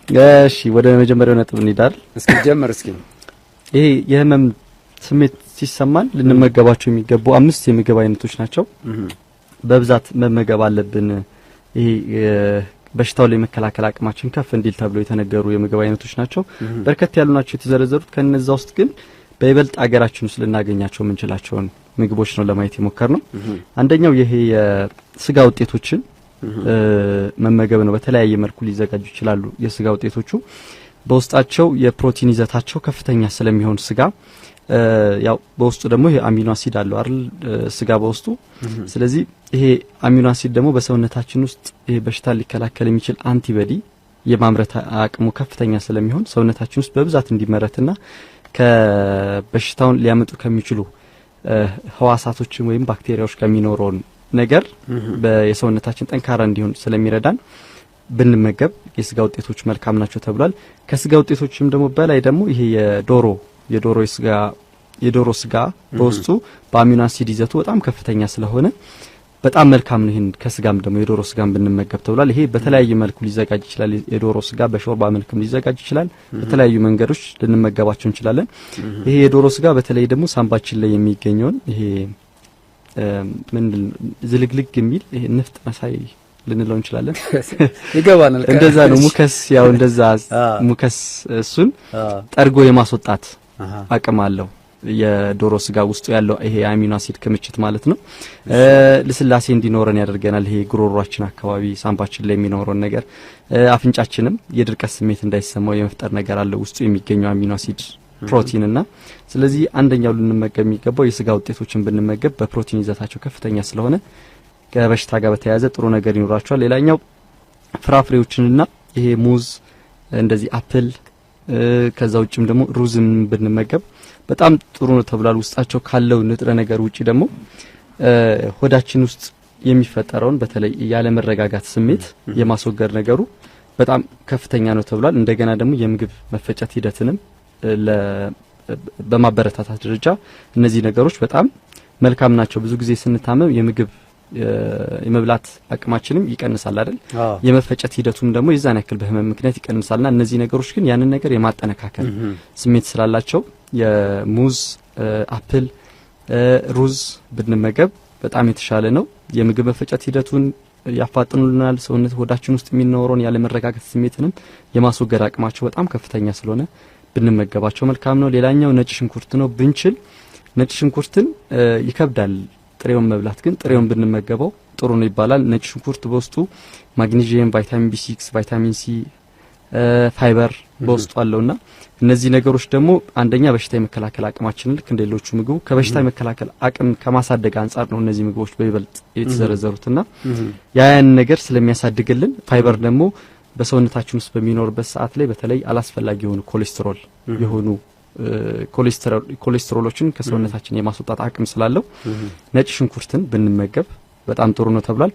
እሺ ወደ መጀመሪያው ነጥብ እንሂዳል። እስኪ ጀምር እስኪ። ይሄ የህመም ስሜት ሲሰማን ልንመገባቸው የሚገቡ 5 የምግብ አይነቶች ናቸው። በብዛት መመገብ አለብን። ይሄ በሽታው ላይ መከላከል አቅማችን ከፍ እንዲል ተብሎ የተነገሩ የምግብ አይነቶች ናቸው። በርከት ያሉ ናቸው የተዘረዘሩት። ከነዛ ውስጥ ግን በይበልጥ አገራችን ውስጥ ልናገኛቸው የምንችላቸውን ምግቦች ነው ለማየት የሞከርነው። አንደኛው ይሄ የስጋ ውጤቶችን መመገብ ነው። በተለያየ መልኩ ሊዘጋጁ ይችላሉ። የስጋ ውጤቶቹ በውስጣቸው የፕሮቲን ይዘታቸው ከፍተኛ ስለሚሆን ስጋ ያው በውስጡ ደግሞ ይሄ አሚኖ አሲድ አለው አይደል ስጋ በውስጡ። ስለዚህ ይሄ አሚኖ አሲድ ደግሞ በሰውነታችን ውስጥ ይሄ በሽታ ሊከላከል የሚችል አንቲቦዲ የማምረት አቅሙ ከፍተኛ ስለሚሆን ሰውነታችን ውስጥ በብዛት እንዲመረትና ከበሽታውን ሊያመጡ ከሚችሉ ህዋሳቶችን ወይም ባክቴሪያዎች ከሚኖረው ነገር በየሰውነታችን ጠንካራ እንዲሆን ስለሚረዳን ብንመገብ የስጋ ውጤቶች መልካም ናቸው ተብሏል። ከስጋ ውጤቶችም ደግሞ በላይ ደግሞ ይሄ የዶሮ ስጋ በውስጡ በአሚኖ አሲድ ይዘቱ በጣም ከፍተኛ ስለሆነ በጣም መልካም ነው። ይሄን ከስጋም ደግሞ የዶሮ ስጋም ብንመገብ ተብሏል። ይሄ በተለያየ መልኩ ሊዘጋጅ ይችላል። የዶሮ ስጋ በሾርባ መልኩም ሊዘጋጅ ይችላል። በተለያዩ መንገዶች ልንመገባቸው እንችላለን። ይሄ የዶሮ ስጋ በተለይ ደግሞ ሳምባችን ላይ የሚገኘውን ይሄ ዝልግልግ የሚል ይሄ ንፍጥ መሳይ ልንለው እንችላለን። ይገባናል። እንደዛ ነው ሙከስ ያው እንደዛ ሙከስ እሱን ጠርጎ የማስወጣት አቅም አለው የዶሮ ስጋ ውስጡ ያለው ይሄ አሚኖ አሲድ ክምችት ማለት ነው። ለስላሴ እንዲኖረን ያደርገናል። ይሄ ጉሮሮአችን አካባቢ ሳምባችን ላይ የሚኖረውን ነገር አፍንጫችንም የድርቀት ስሜት እንዳይሰማው የመፍጠር ነገር አለ ውስጡ የሚገኘው አሚኖ አሲድ ፕሮቲን እና ስለዚህ አንደኛው ልንመገብ የሚገባው የስጋ ውጤቶችን ብንመገብ በፕሮቲን ይዘታቸው ከፍተኛ ስለሆነ ከበሽታ ጋር በተያያዘ ጥሩ ነገር ይኖራቸዋል። ሌላኛው ፍራፍሬዎችንና ይሄ ሙዝ እንደዚህ አፕል ከዛ ውጭም ደግሞ ሩዝን ብንመገብ በጣም ጥሩ ነው ተብሏል። ውስጣቸው ካለው ንጥረ ነገር ውጪ ደግሞ ሆዳችን ውስጥ የሚፈጠረውን በተለይ ያለ መረጋጋት ስሜት የማስወገድ ነገሩ በጣም ከፍተኛ ነው ተብሏል። እንደገና ደግሞ የምግብ መፈጨት ሂደትንም በማበረታታት ደረጃ እነዚህ ነገሮች በጣም መልካም ናቸው። ብዙ ጊዜ ስንታመም የምግብ የመብላት አቅማችንም ይቀንሳል አይደል? የመፈጨት ሂደቱም ደግሞ የዛን ያክል በህመም ምክንያት ይቀንሳልና እነዚህ ነገሮች ግን ያንን ነገር የማጠነካከል ስሜት ስላላቸው የሙዝ አፕል ሩዝ ብንመገብ በጣም የተሻለ ነው። የምግብ መፈጨት ሂደቱን ያፋጥኑልናል። ሰውነት ሆዳችን ውስጥ የሚኖረውን ያለ መረጋጋት ስሜትንም የማስወገድ አቅማቸው በጣም ከፍተኛ ስለሆነ ብንመገባቸው መልካም ነው። ሌላኛው ነጭ ሽንኩርት ነው። ብንችል ነጭ ሽንኩርትን ይከብዳል ጥሬውን መብላት፣ ግን ጥሬውን ብንመገበው ጥሩ ነው ይባላል። ነጭ ሽንኩርት በውስጡ ማግኒዚየም፣ ቫይታሚን ቢ6፣ ቫይታሚን ሲ፣ ፋይበር በውስጡ አለውና እነዚህ ነገሮች ደግሞ አንደኛ በሽታ የመከላከል አቅማችንን ልክ እንደሌሎቹ ምግቡ ከበሽታ የመከላከል አቅም ከማሳደግ አንጻር ነው እነዚህ ምግቦች በይበልጥ የተዘረዘሩትና ያን ነገር ስለሚያሳድግልን ፋይበር ደግሞ በሰውነታችን ውስጥ በሚኖርበት ሰዓት ላይ በተለይ አላስፈላጊ የሆኑ ኮሌስትሮል የሆኑ ኮሌስትሮሎችን ከሰውነታችን የማስወጣት አቅም ስላለው ነጭ ሽንኩርትን ብንመገብ በጣም ጥሩ ነው ተብሏል።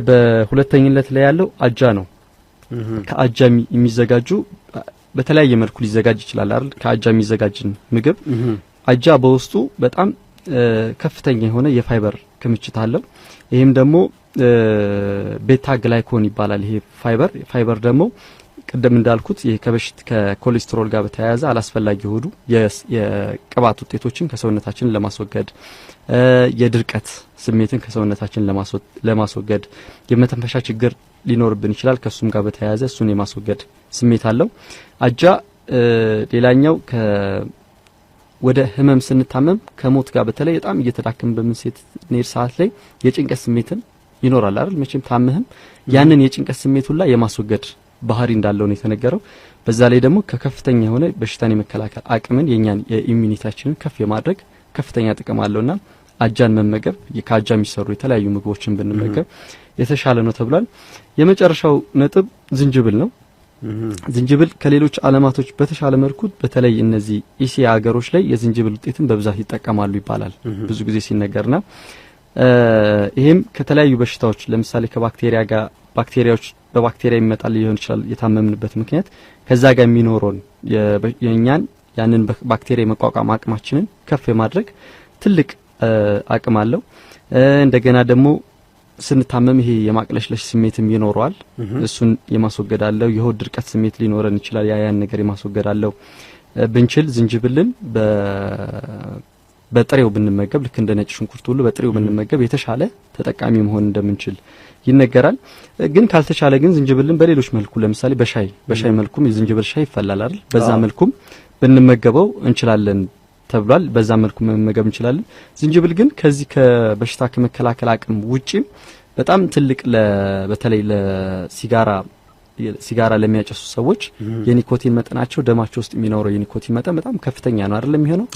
በሁለተኝነት ላይ ያለው አጃ ነው። ከአጃ የሚዘጋጁ በተለያየ መልኩ ሊዘጋጅ ይችላል አይደል? ከአጃ የሚዘጋጅን ምግብ አጃ በውስጡ በጣም ከፍተኛ የሆነ የፋይበር ክምችት አለው። ይሄም ደግሞ ቤታ ግላይኮን ይባላል። ይሄ ፋይበር ደግሞ ቀደም እንዳልኩት ይሄ ከኮሌስትሮል ጋር በተያያዘ አላስፈላጊ የሆኑ የቅባት ውጤቶችን ከሰውነታችን ለማስወገድ የድርቀት ስሜትን ከሰውነታችን ለማስወገድ የመተንፈሻ ችግር ሊኖርብን ይችላል። ከሱም ጋር በተያያዘ እሱን የማስወገድ ስሜት አለው አጃ። ሌላኛው ወደ ህመም ስንታመም ከሞት ጋር በተለይ በጣም እየተዳከመ በምንሄድ ሰዓት ላይ የጭንቀት ስሜትን ይኖራል አይደል? መቼም ታመህም ያንን የጭንቀት ስሜት ሁላ የማስወገድ ባህሪ እንዳለው ነው የተነገረው። በዛ ላይ ደግሞ ከከፍተኛ የሆነ በሽታን የመከላከል አቅምን የኛን የኢሚኒቲያችንን ከፍ የማድረግ ከፍተኛ ጥቅም አለውና አጃን መመገብ ከአጃ የሚሰሩ የተለያዩ ምግቦችን ብንመገብ የተሻለ ነው ተብሏል። የመጨረሻው ነጥብ ዝንጅብል ነው። ዝንጅብል ከሌሎች ዓለማቶች በተሻለ መልኩ በተለይ እነዚህ ኤሲያ ሀገሮች ላይ የዝንጅብል ውጤትን በብዛት ይጠቀማሉ ይባላል ብዙ ጊዜ ሲነገርና ይሄም ከተለያዩ በሽታዎች ለምሳሌ ከባክቴሪያ ጋር ባክቴሪያዎች በባክቴሪያ ይመጣል ሊሆን ይችላል የታመምንበት ምክንያት ከዛ ጋር የሚኖረውን የኛን ያንን ባክቴሪያ መቋቋም አቅማችንን ከፍ የማድረግ ትልቅ አቅም አለው። እንደገና ደግሞ ስንታመም ይሄ የማቅለሽለሽ ስሜትም ይኖረዋል። እሱን የማስወገድ አለው። የሆድ ድርቀት ስሜት ሊኖረን ይችላል። ያን ነገር የማስወገድ አለው። ብንችል ዝንጅብልን በጥሬው ብንመገብ ልክ እንደ ነጭ ሽንኩርት ሁሉ በጥሬው ብንመገብ የተሻለ ተጠቃሚ መሆን እንደምንችል ይነገራል። ግን ካልተቻለ ግን ዝንጅብልን በሌሎች መልኩ ለምሳሌ በሻይ መልኩም የዝንጅብል ሻይ ይፈላል አይደል? በዛ መልኩም ብንመገበው እንችላለን ተብሏል። በዛ መልኩ መመገብ እንችላለን። ዝንጅብል ግን ከዚህ ከበሽታ ከመከላከል አቅም ውጪ በጣም ትልቅ በተለይ ሲጋራ ለሚያጨሱ ሰዎች የኒኮቲን መጠናቸው ደማቸው ውስጥ የሚኖረው የኒኮቲን መጠን በጣም ከፍተኛ ነው አይደል የሚሆነው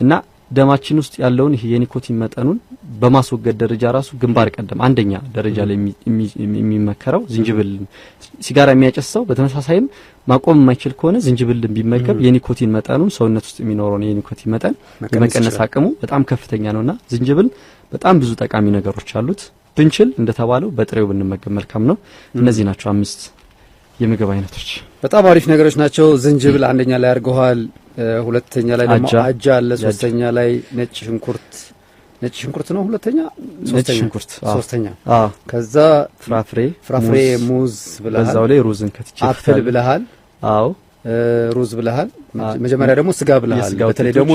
እና ደማችን ውስጥ ያለውን ይሄ የኒኮቲን መጠኑን በማስወገድ ደረጃ ራሱ ግንባር ቀደም አንደኛ ደረጃ ላይ የሚመከረው ዝንጅብል ሲጋራ የሚያጨስ ሰው በተመሳሳይም ማቆም የማይችል ከሆነ ዝንጅብልን ቢመገብ የኒኮቲን መጠኑን ሰውነት ውስጥ የሚኖረው የኒኮቲን መጠን የመቀነስ አቅሙ በጣም ከፍተኛ ነውና ዝንጅብል በጣም ብዙ ጠቃሚ ነገሮች አሉት። ብንችል እንደተባለው በጥሬው ብንመገብ መልካም ነው። እነዚህ ናቸው 5 የምግብ አይነቶች። በጣም አሪፍ ነገሮች ናቸው። ዝንጅብል አንደኛ ላይ አድርገዋል። ሁለተኛ ላይ ደግሞ አጃ አለ። ሶስተኛ ላይ ነጭ ሽንኩርት ነው። ሁለተኛ ሶስተኛ ከዛ ፍራፍሬ ሙዝ ብለሃል። በዛው ላይ ሩዝን ከትቼ አፕል ብለሃል። አዎ ሩዝ ብለሃል። መጀመሪያ ደግሞ ስጋ ብለሃል። በተለይ ደግሞ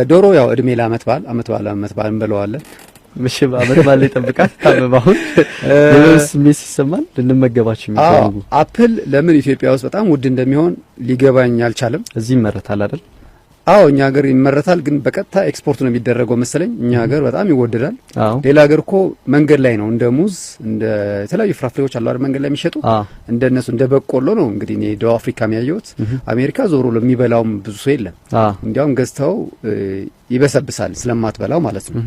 ዶሮ ያው እድሜ ለአመት በዓል እንበለዋለን። ምሽ በአመት በዓል ይጠብቃል። ታመማሁን ስሜት ሲሰማን ልንመገባችሁ የሚፈልጉ አፕል ለምን ኢትዮጵያ ውስጥ በጣም ውድ እንደሚሆን ሊገባኝ አልቻለም። እዚህ ይመረታል አይደል? አዎ እኛ ሀገር ይመረታል፣ ግን በቀጥታ ኤክስፖርት ነው የሚደረገው መሰለኝ። እኛ ሀገር በጣም ይወደዳል። ሌላ ሀገር እኮ መንገድ ላይ ነው እንደ ሙዝ እንደ የተለያዩ ፍራፍሬዎች አሉ አይደል መንገድ ላይ የሚሸጡ እንደነሱ እንደ በቆሎ ነው እንግዲህ እኔ ደቡብ አፍሪካ የሚያየሁት። አሜሪካ ዞሮ ለሚበላውም ብዙ ሰው የለም። እንዲያውም ገዝተው ይበሰብሳል ስለማትበላው ማለት ነው።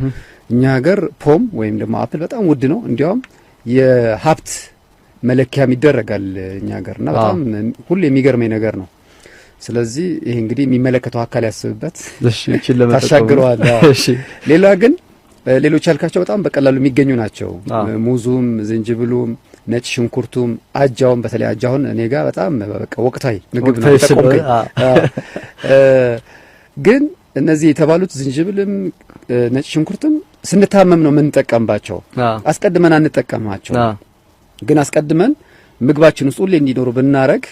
እኛ ሀገር ፖም ወይም ደግሞ አፕል በጣም ውድ ነው። እንዲያውም የሀብት መለኪያም ይደረጋል እኛ ሀገርና በጣም ሁሉ የሚገርመኝ ነገር ነው። ስለዚህ ይሄ እንግዲህ የሚመለከተው አካል ያስብበት። እሺ ታሻግረዋል። እሺ ሌላ ግን ሌሎች ያልካቸው በጣም በቀላሉ የሚገኙ ናቸው። ሙዙም፣ ዝንጅብሉም፣ ነጭ ሽንኩርቱም፣ አጃውም በተለይ አጃውን እኔ ጋር በጣም በቃ ወቅታዊ ምግብ ነው ተቆምከኝ። ግን እነዚህ የተባሉት ዝንጅብልም ነጭ ሽንኩርትም ስንታመም ነው የምንጠቀምባቸው። አስቀድመን አንጠቀማቸው። ግን አስቀድመን ምግባችን ውስጥ ሁሌ እንዲኖሩ ብናረግ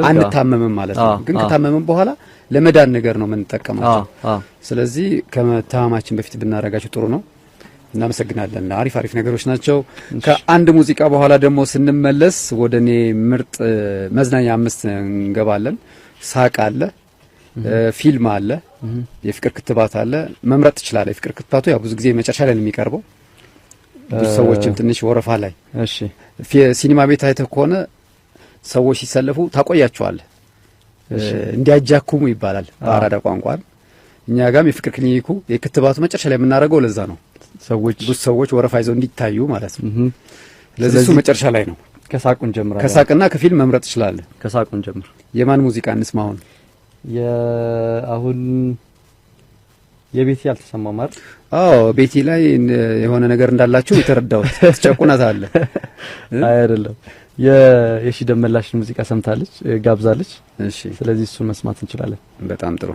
አንታመምም ማለት ነው። ግን ከታመመም በኋላ ለመዳን ነገር ነው የምንጠቀማቸው። ስለዚህ ከመታመማችን በፊት ብናረጋቸው ጥሩ ነው። እናመሰግናለን። አሪፍ ነገሮች ናቸው። ከአንድ ሙዚቃ በኋላ ደግሞ ስንመለስ ወደኔ ምርጥ መዝናኛ 5 እንገባለን። ሳቅ አለ፣ ፊልም አለ፣ የፍቅር ክትባት አለ። መምረጥ ትችላለህ። የፍቅር ክትባቱ ያው ብዙ ጊዜ መጨረሻ ላይ ነው የሚቀርበው። ብዙ ሰዎችም ትንሽ ወረፋ ላይ እሺ ሲኒማ ቤት አይተህ ከሆነ ሰዎች ሲሰለፉ ታቆያቸዋለህ። እንዲያጃኩሙ ይባላል በአራዳ ቋንቋ። እኛ ጋርም የፍቅር ክሊኒኩ የክትባቱ መጨረሻ ላይ የምናደርገው ለዛ ነው። ብዙ ሰዎች ወረፋ ይዘው እንዲታዩ ማለት ነው። ለዚህ እሱ መጨረሻ ላይ ነው። ከሳቁን ጀምራለህ። ከሳቅና ከፊልም መምረጥ ትችላለህ። ከሳቁን ጀምር። የማን ሙዚቃ እንስማ አሁን? አሁን የቤቲ ያልተሰማው ማለት? አዎ ቤቲ ላይ የሆነ ነገር እንዳላችሁ የተረዳሁት። ተጨቁናት አለ አይደለም። የሺ ደመላሽን ሙዚቃ ሰምታለች ጋብዛለች። እሺ፣ ስለዚህ እሱን መስማት እንችላለን። በጣም ጥሩ።